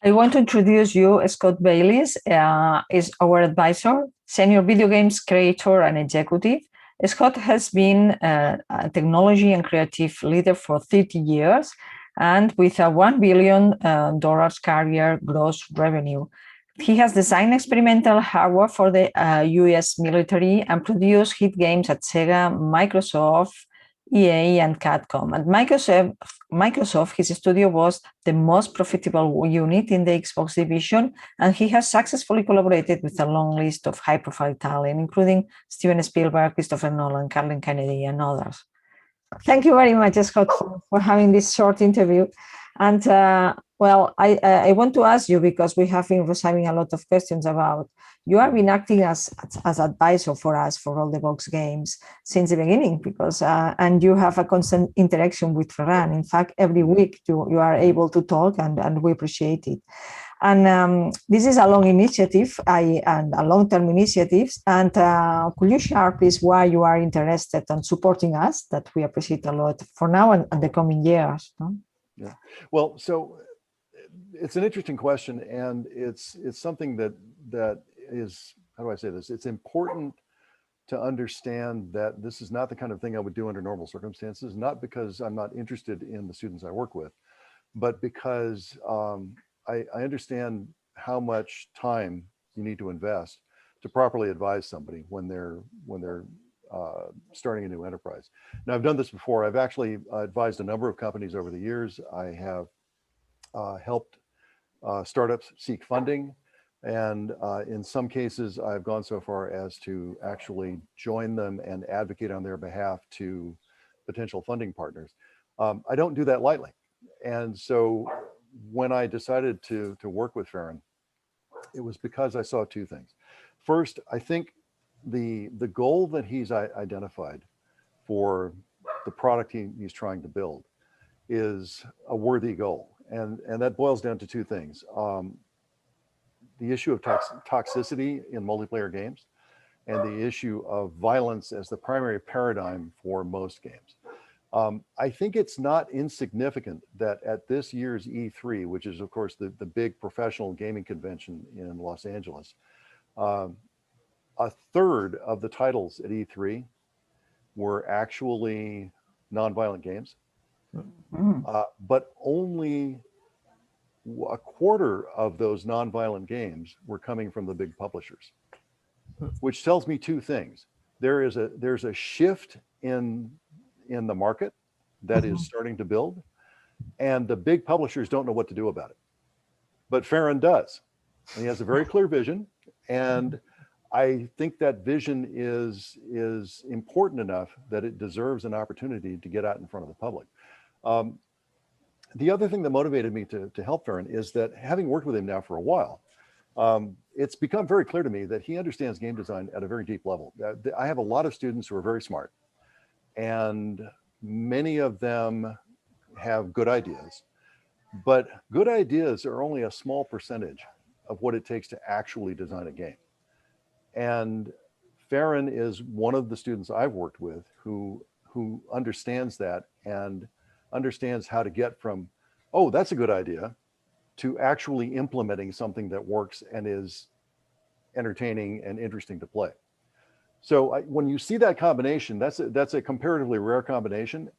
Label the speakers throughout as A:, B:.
A: I want to introduce you. Scott Bayless is our advisor, senior video games creator and executive. Scott has been a technology and creative leader for 30 years and with a $1 billion career gross revenue. He has designed experimental hardware for the US military and produced hit games at Sega, Microsoft, EA, and Capcom. At Microsoft, his studio was the most profitable unit in the Xbox division, and he has successfully collaborated with a long list of high-profile talent, including Steven Spielberg, Christopher Nolan, Kathleen Kennedy, and others. Thank you very much, Scott, for having this short interview. And well, I want to ask you, because we have been receiving a lot of questions about, you have been acting as advisor for us for Rolldbox games since the beginning, because and you have a constant interaction with Ferran. In fact, every week you are able to talk, and we appreciate it. And this is a long initiative and a long-term initiative. And could you share, please, why you are interested in supporting us? That we appreciate a lot for now and the coming years. No?
B: Yeah. Well, so it's an interesting question, and it's something that is, how do I say this? It's important to understand that this is not the kind of thing I would do under normal circumstances, not because I'm not interested in the students I work with, but because I understand how much time you need to invest to properly advise somebody when they're starting a new enterprise. Now, I've done this before. I've actually advised a number of companies over the years. I have helped startups seek funding. And in some cases, I've gone so far as to actually join them and advocate on their behalf to potential funding partners. I don't do that lightly. And so when I decided to work with Ferran, it was because I saw two things. First, I think the goal that he's identified for the product he's trying to build is a worthy goal. And that boils down to two things. The issue of toxicity in multiplayer games and the issue of violence as the primary paradigm for most games. I think it's not insignificant that at this year's E3, which is of course the big professional gaming convention in Los Angeles, a third of the titles at E3 were actually nonviolent games, but only a quarter of those nonviolent games were coming from the big publishers, which tells me two things. There's a shift in the market that is starting to build, and the big publishers don't know what to do about it. But Ferran does, and he has a very clear vision, and I think that vision is important enough that it deserves an opportunity to get out in front of the public. The other thing that motivated me to help Ferran is that, having worked with him now for a while, it's become very clear to me that he understands game design at a very deep level. I have a lot of students who are very smart, and many of them have good ideas, but good ideas are only a small percentage of what it takes to actually design a game. And Ferran is one of the students I've worked with who understands that and understands how to get from, oh, that's a good idea, to actually implementing something that works and is entertaining and interesting to play. So when you see that combination, that's a comparatively rare combination.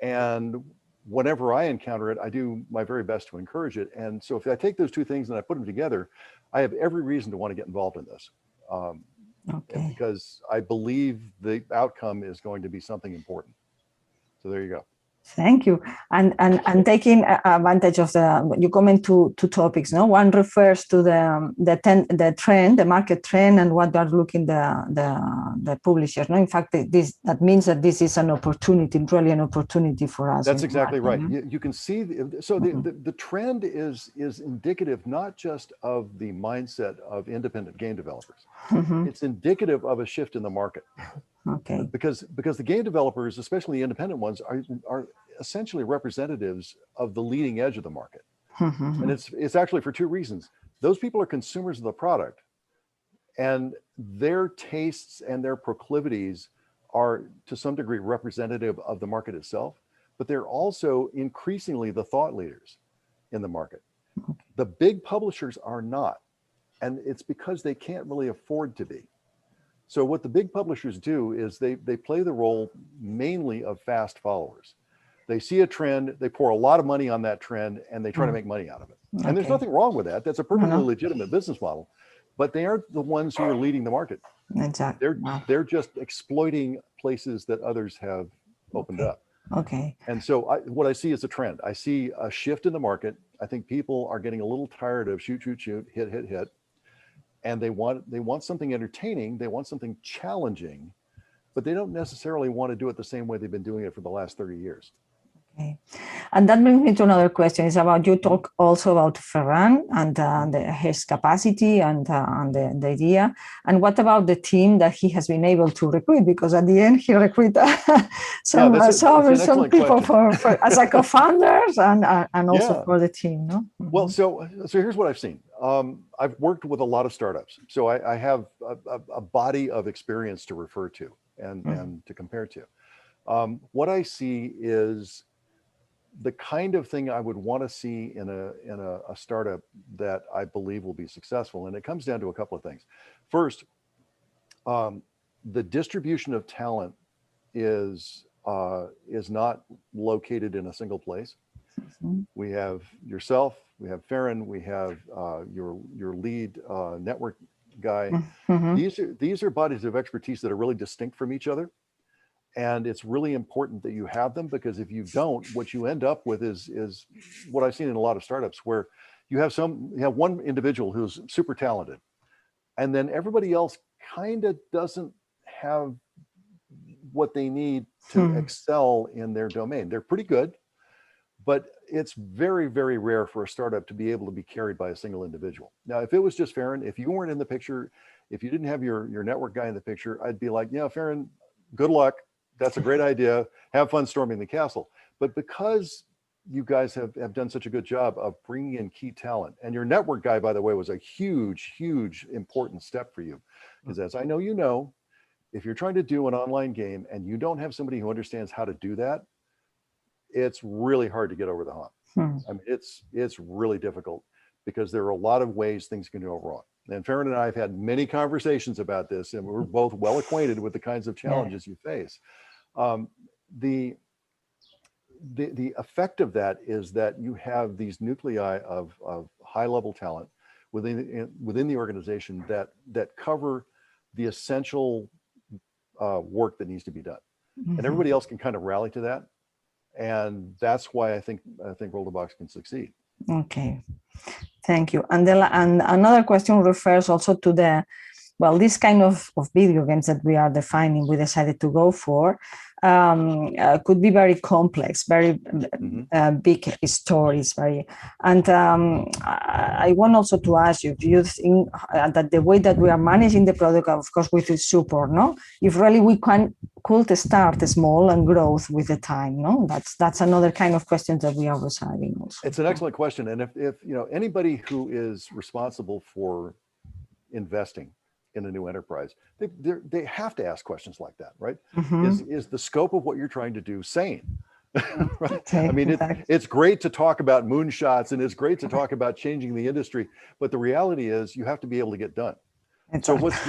B: And whenever I encounter it, I do my very best to encourage it. And so if I take those two things and I put them together, I have every reason to want to get involved in this. Because I believe the outcome is going to be something important. So there you go.
A: Thank you. And taking advantage of you comment two topics. No, one refers to the trend, the market trend, and what are looking the publishers. No, in fact, that means that this is an opportunity, really an opportunity for us.
B: That's exactly right. You can see. The trend is indicative not just of the mindset of independent game developers. It's indicative of a shift in the market.
A: Okay.
B: Because the game developers, especially the independent ones, are essentially representatives of the leading edge of the market. And it's actually for two reasons. Those people are consumers of the product, and their tastes and their proclivities are to some degree representative of the market itself, but they're also increasingly the thought leaders in the market. The big publishers are not. And it's because they can't really afford to be. So what the big publishers do is they play the role mainly of fast followers. They see a trend, they pour a lot of money on that trend, and they try to make money out of it.
A: Okay.
B: And there's nothing wrong with that. That's a perfectly legitimate business model, but they aren't the ones who are leading the market.
A: Exactly.
B: They're just exploiting places that others have opened up.
A: Okay.
B: And so what I see is a trend. I see a shift in the market. I think people are getting a little tired of shoot, shoot, shoot, hit, hit, hit. And they want something entertaining. They want something challenging, but they don't necessarily want to do it the same way they've been doing it for the last 30 years.
A: Okay. And that brings me to another question. It's about, you talk also about Ferran and his capacity and the idea. And what about the team that he has been able to recruit? Because at the end, he recruited some people for as a co-founders and also for the team. No?
B: Well, so here's what I've seen. I've worked with a lot of startups, so I have a body of experience to refer to and to compare to. What I see is the kind of thing I would want to see in a startup that I believe will be successful. And it comes down to a couple of things. First, the distribution of talent is not located in a single place. We have yourself, we have Ferran, we have your lead network guy. These are bodies of expertise that are really distinct from each other. And it's really important that you have them, because if you don't, what you end up with is what I've seen in a lot of startups, where you have one individual who's super talented, and then everybody else kind of doesn't have what they need to excel in their domain. They're pretty good, but it's very, very rare for a startup to be able to be carried by a single individual. Now, if it was just Ferran, if you weren't in the picture, if you didn't have your network guy in the picture, I'd be like, yeah, Ferran, good luck. That's a great idea. Have fun storming the castle. But because you guys have done such a good job of bringing in key talent, and your network guy, by the way, was a huge, huge important step for you. Because as I know, you know, if you're trying to do an online game and you don't have somebody who understands how to do that, it's really hard to get over the hump. I mean, it's really difficult, because there are a lot of ways things can go wrong. And Ferran and I have had many conversations about this, and we're both well acquainted with the kinds of challenges you face. The effect of that is that you have these nuclei of high level talent within the organization that cover the essential work that needs to be done, and everybody else can kind of rally to that, and that's why I think Rolldbox can succeed.
A: Okay, thank you. And another question refers also to this kind of video games that we are defining, we decided to go for, could be very complex, very big stories, and I want also to ask you, do you think that the way that we are managing the product, of course with the support, if really we could start small and grow with the time, that's another kind of question that we are resolving also.
B: It's an excellent question, and if anybody who is responsible for investing in a new enterprise, they have to ask questions like that, right? Is the scope of what you're trying to do sane? Right? I mean, it's great to talk about moonshots, and it's great to talk about changing the industry, but the reality is you have to be able to get done. So what's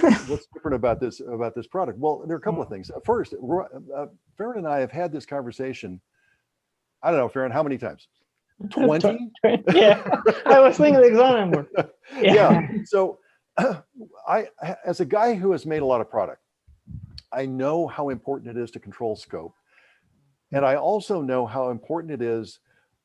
B: different about this product? Well, there are a couple of things. First, Ferran and I have had this conversation, I don't know, Ferran, how many times? 20?
C: Yeah, I was thinking the exact number.
B: Yeah. So I, as a guy who has made a lot of product, I know how important it is to control scope. And I also know how important it is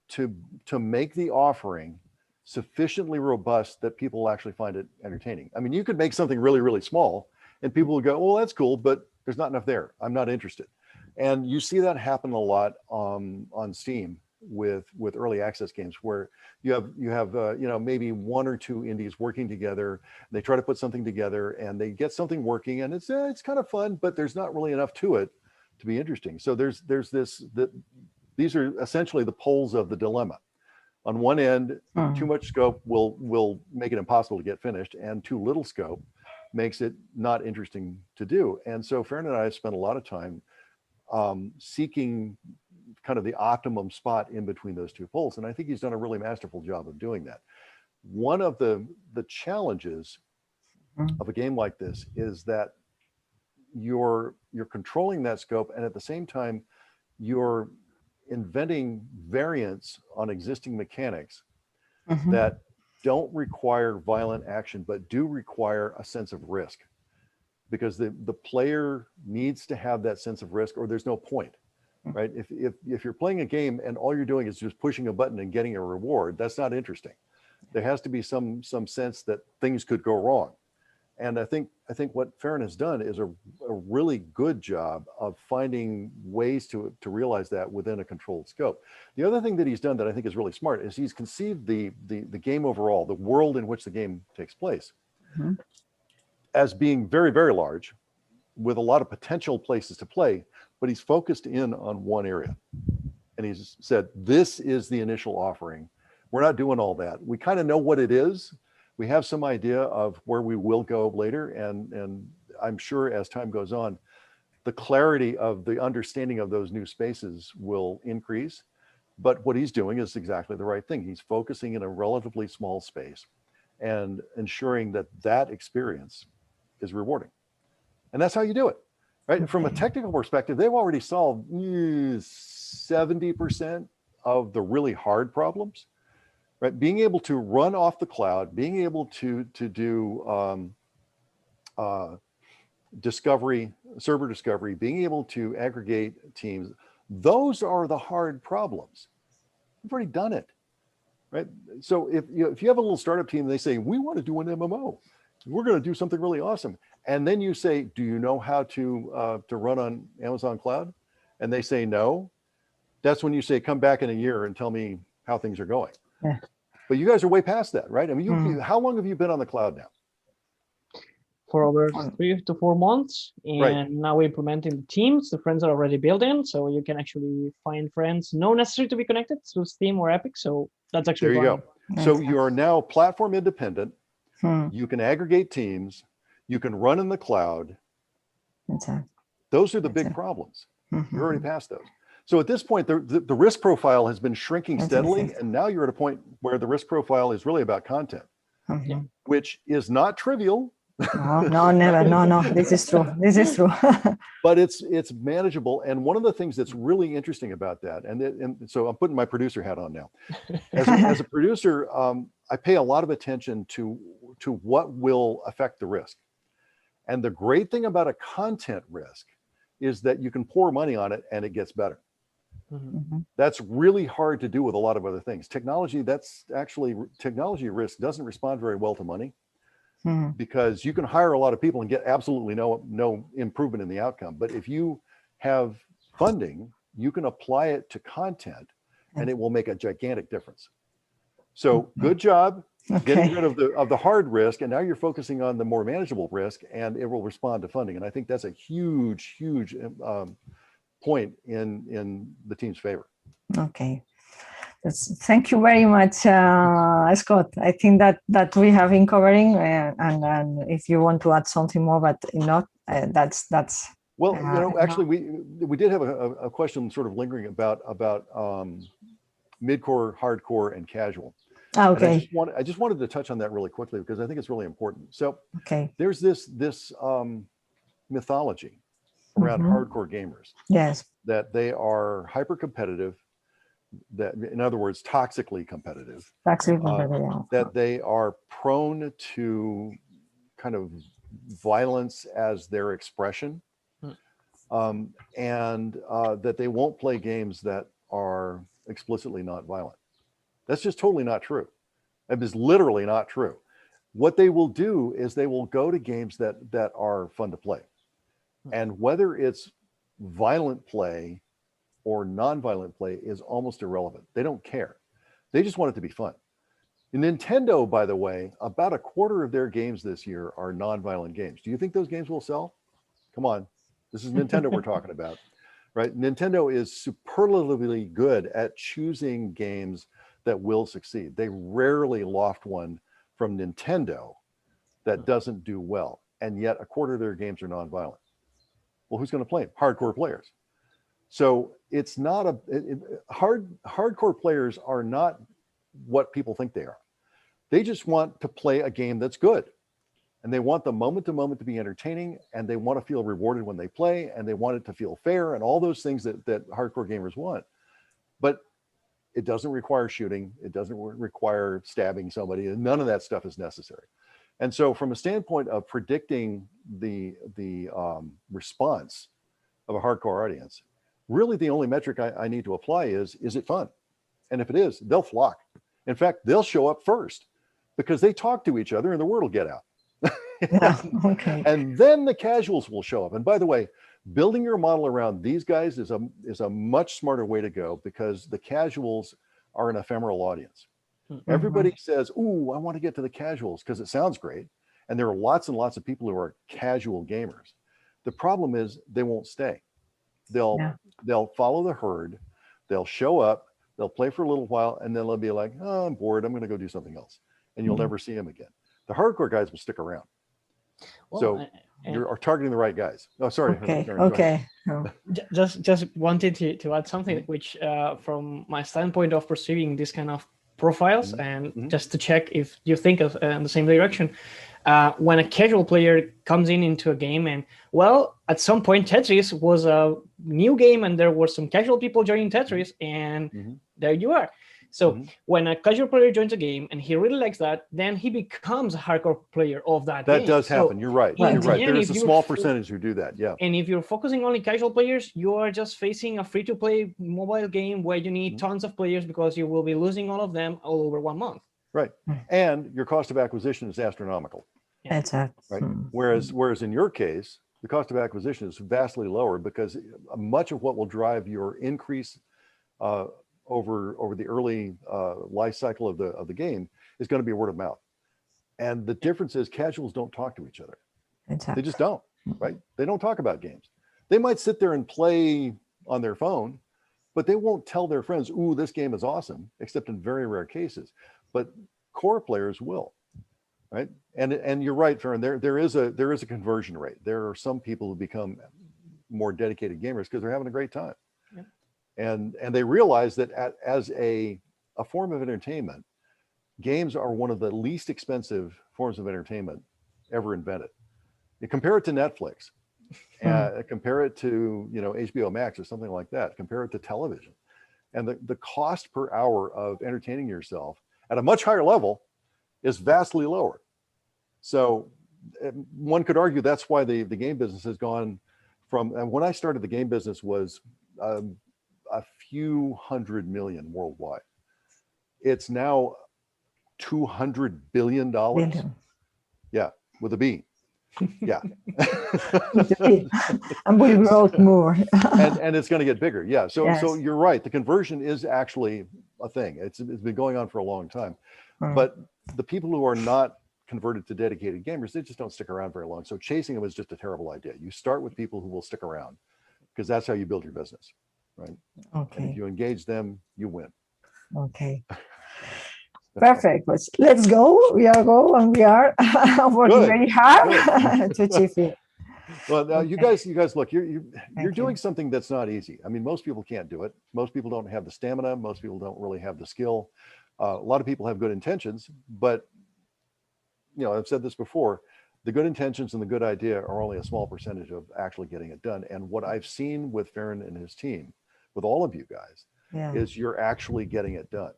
B: to make the offering sufficiently robust that people will actually find it entertaining. I mean, you could make something really, really small and people will go, well, that's cool, but there's not enough there. I'm not interested. And you see that happen a lot on Steam with early access games, where you have maybe one or two indies working together. They try to put something together and they get something working, and it's kind of fun, but there's not really enough to it to be interesting. So there's these are essentially the poles of the dilemma. On one end, too much scope will make it impossible to get finished, and too little scope makes it not interesting to do. And so Ferran and I have spent a lot of time seeking kind of the optimum spot in between those two poles. And I think he's done a really masterful job of doing that. one of the challenges of a game like this is that you're controlling that scope, and at the same time you're inventing variants on existing mechanics that don't require violent action but do require a sense of risk, because the player needs to have that sense of risk or there's no point, right? If you're playing a game and all you're doing is just pushing a button and getting a reward, that's not interesting. There has to be some sense that things could go wrong. And I think what Ferran has done is a really good job of finding ways to realize that within a controlled scope. The other thing that he's done that I think is really smart is he's conceived the game overall, the world in which the game takes place, as being very, very large, with a lot of potential places to play, but he's focused in on one area. And he's said, this is the initial offering. We're not doing all that. We kind of know what it is. We have some idea of where we will go later. And I'm sure as time goes on, the clarity of the understanding of those new spaces will increase. But what he's doing is exactly the right thing. He's focusing in a relatively small space and ensuring that that experience is rewarding. And that's how you do it, right? From a technical perspective, they've already solved 70% of the really hard problems, right? Being able to run off the cloud, being able to do discovery, server discovery, being able to aggregate teams, those are the hard problems. We've already done it, right? So if you have a little startup team, they say, we want to do an MMO. We're going to do something really awesome. And then you say, do you know how to run on Amazon Cloud? And they say no. That's when you say, come back in a year and tell me how things are going.
A: Yeah.
B: But you guys are way past that, right? I mean, how long have you been on the cloud now?
C: For over 3 to 4 months. And now we're implementing the teams. The friends are already built in. So you can actually find friends, no necessary to be connected through Steam or Epic. So that's actually
B: there you go. So you are now platform independent. You can aggregate teams. You can run in the cloud. Those are the big problems. You're already past those. So at this point, the risk profile has been shrinking steadily. And now you're at a point where the risk profile is really about content, which is not trivial.
A: No, never. No, this is true. This is true.
B: But it's manageable. And one of the things that's really interesting about that, and so I'm putting my producer hat on now. As a producer, I pay a lot of attention to what will affect the risk. And the great thing about a content risk is that you can pour money on it and it gets better. That's really hard to do with a lot of other things. Technology risk doesn't respond very well to money. Because you can hire a lot of people and get absolutely no improvement in the outcome. But if you have funding, you can apply it to content and it will make a gigantic difference. So good job getting rid of the hard risk. And now you're focusing on the more manageable risk and it will respond to funding. And I think that's a huge point in the team's favor.
A: Okay. Thank you very much, Scott. I think that we have been covering, and if you want to add something more, but not, that's.
B: Well, actually, we did have a question sort of lingering about mid-core, hardcore, and casual.
A: Okay.
B: And I just wanted to touch on that really quickly because I think it's really important. So there's this mythology around hardcore gamers.
A: Yes.
B: That they are hyper competitive. That, in other words, toxically competitive. That they are prone to kind of violence as their expression, and that they won't play games that are explicitly not violent. That's just totally not true. It is literally not true. What they will do is they will go to games that are fun to play, and whether it's violent play or non-violent play is almost irrelevant. They don't care. They just want it to be fun. Nintendo, by the way, about a quarter of their games this year are non-violent games. Do you think those games will sell? Come on. This is Nintendo we're talking about, right? Nintendo is superlatively good at choosing games that will succeed. They rarely loft one from Nintendo that doesn't do well. And yet a quarter of their games are non-violent. Well, who's going to play them? Hardcore players. So it's not hardcore players are not what people think they are. They just want to play a game that's good. And they want the moment to moment to be entertaining, and they want to feel rewarded when they play, and they want it to feel fair, and all those things that hardcore gamers want. But it doesn't require shooting. It doesn't require stabbing somebody. And none of that stuff is necessary. And so from a standpoint of predicting the response of a hardcore audience, really the only metric I need to apply is it fun? And if it is, they'll flock. In fact, they'll show up first because they talk to each other and the word will get out.
A: Yeah, okay.
B: And then the casuals will show up. And by the way, building your model around these guys is a much smarter way to go, because the casuals are an ephemeral audience. Everybody says, "Ooh, I want to get to the casuals," because it sounds great. And there are lots and lots of people who are casual gamers. The problem is they won't stay. They'll follow the herd. They'll show up. They'll play for a little while, and then they'll be like, "Oh, I'm bored. I'm going to go do something else." And you'll never see them again. The hardcore guys will stick around.
C: Well,
B: so you're targeting the right guys. Oh, sorry.
A: Okay.
B: Ferran,
A: Okay. Oh.
C: Just wanted to add something, which from my standpoint of perceiving this kind of profiles, and just to check if you think of in the same direction, when a casual player comes into a game, and well, at some point Tetris was a new game and there were some casual people joining Tetris, and there you are. So when a casual player joins a game and he really likes that, then he becomes a hardcore player of that game.
B: That does happen. You're right. You're right. There is a small percentage who do that. Yeah.
C: And if you're focusing only casual players, you are just facing a free-to-play mobile game where you need tons of players, because you will be losing all of them all over 1 month.
B: Right. And your cost of acquisition is astronomical.
A: Exactly.
B: Right. Whereas in your case, the cost of acquisition is vastly lower, because much of what will drive your increase over the early life cycle of the game is going to be word of mouth. And the difference is casuals don't talk to each other.
A: Exactly.
B: They just don't, right? They don't talk about games. They might sit there and play on their phone, but they won't tell their friends, "Ooh, this game is awesome," except in very rare cases. But core players will, right? And you're right, Ferran, there is a conversion rate. There are some people who become more dedicated gamers because they're having a great time. And they realize that as a form of entertainment, games are one of the least expensive forms of entertainment ever invented. You compare it to Netflix, compare it to HBO Max or something like that. Compare it to television, and the cost per hour of entertaining yourself at a much higher level is vastly lower. So one could argue that's why the game business has gone from, and when I started, the game business was a few hundred million worldwide. It's now $200 billion. Yeah, with a B. Yeah.
A: And we wrote more.
B: and it's going to get bigger. Yeah. So you're right. The conversion is actually a thing. It's been going on for a long time. But the people who are not converted to dedicated gamers, they just don't stick around very long. So chasing them is just a terrible idea. You start with people who will stick around, because that's how you build your business. Right.
A: Okay.
B: And if you engage them, you win.
A: Okay. Perfect. Let's go. We are working very hard to achieve it.
B: Well, now you guys look, you're doing something that's not easy. I mean, most people can't do it. Most people don't have the stamina. Most people don't really have the skill. A lot of people have good intentions, but I've said this before, the good intentions and the good idea are only a small percentage of actually getting it done. And what I've seen with Ferran and his team, with all of you guys, is you're actually getting it done.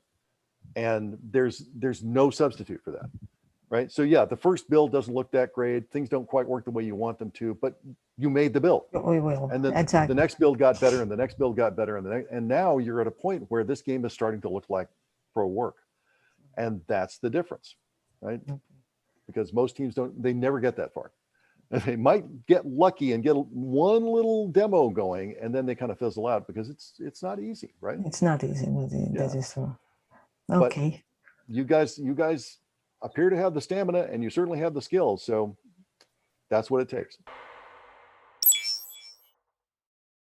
B: And there's no substitute for that, right? So yeah, the first build doesn't look that great. Things don't quite work the way you want them to, but you made the build.
A: We will.
B: And then the next build got better, and the next build got better, and now you're at a point where this game is starting to look like pro work. And that's the difference, right? Because most teams they never get that far. They might get lucky and get one little demo going, and then they kind of fizzle out, because it's not easy, right?
A: It's not easy. That is true. Okay.
B: But you guys appear to have the stamina, and you certainly have the skills. So that's what it takes.